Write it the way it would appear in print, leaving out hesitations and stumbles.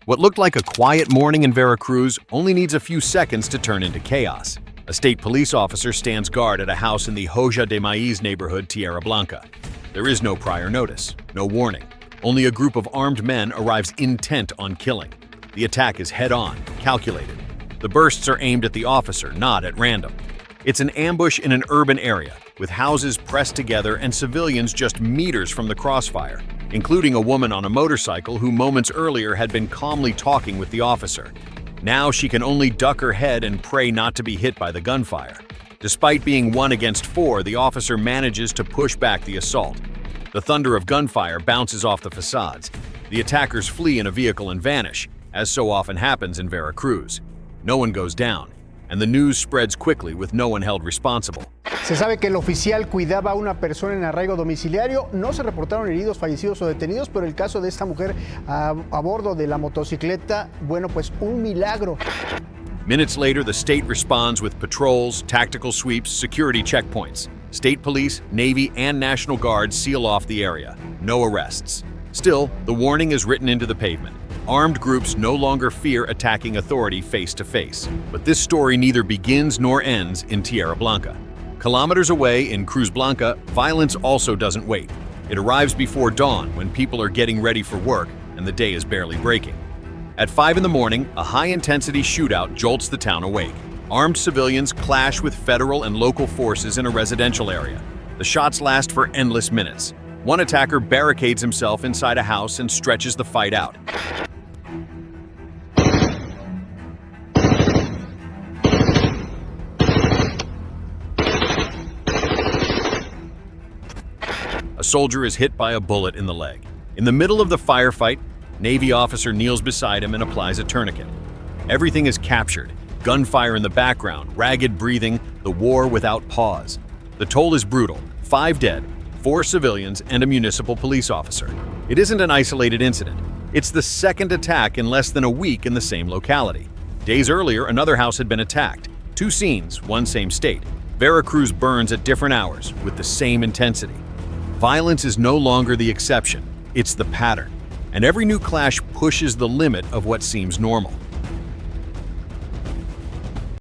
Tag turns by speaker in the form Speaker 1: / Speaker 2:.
Speaker 1: What looked like a quiet morning in Veracruz only needs a few seconds to turn into chaos. A state police officer stands guard at a house in the Hoja de Maíz neighborhood, Cruz Blanca. There is no prior notice, no warning. Only a group of armed men arrives intent on killing. The attack is head-on, calculated. The bursts are aimed at the officer, not at random. It's an ambush in an urban area, with houses pressed together and civilians just meters from the crossfire, including a woman on a motorcycle who moments earlier had been calmly talking with the officer. Now she can only duck her head and pray not to be hit by the gunfire. Despite being 1 against 4, the officer manages to push back the assault. The thunder of gunfire bounces off the facades. The attackers flee in a vehicle and vanish, as so often happens in Veracruz. No one goes down, and the news spreads quickly with no one held responsible.
Speaker 2: Se sabe que el oficial cuidaba a una persona en arraigo domiciliario. No se reportaron heridos, fallecidos o detenidos, pero el caso de esta mujer a bordo de la motocicleta, bueno, pues un milagro.
Speaker 1: Minutes later, the state responds with patrols, tactical sweeps, security checkpoints. State police, Navy, and National Guard seal off the area. No arrests. Still, the warning is written into the pavement. Armed groups no longer fear attacking authority face to face. But this story neither begins nor ends in Cruz Blanca. Kilometers away in Cruz Blanca, violence also doesn't wait. It arrives before dawn when people are getting ready for work and the day is barely breaking. At 5 in the morning, a high-intensity shootout jolts the town awake. Armed civilians clash with federal and local forces in a residential area. The shots last for endless minutes. One attacker barricades himself inside a house and stretches the fight out. A soldier is hit by a bullet in the leg. In the middle of the firefight, Navy officer kneels beside him and applies a tourniquet. Everything is captured. Gunfire in the background, ragged breathing, the war without pause. The toll is brutal. 5 dead, 4 civilians, and a municipal police officer. It isn't an isolated incident. It's the second attack in less than a week in the same locality. Days earlier, another house had been attacked. 2 scenes, one same state. Veracruz burns at different hours with the same intensity. Violence is no longer the exception, it's the pattern. And every new clash pushes the limit of what seems normal.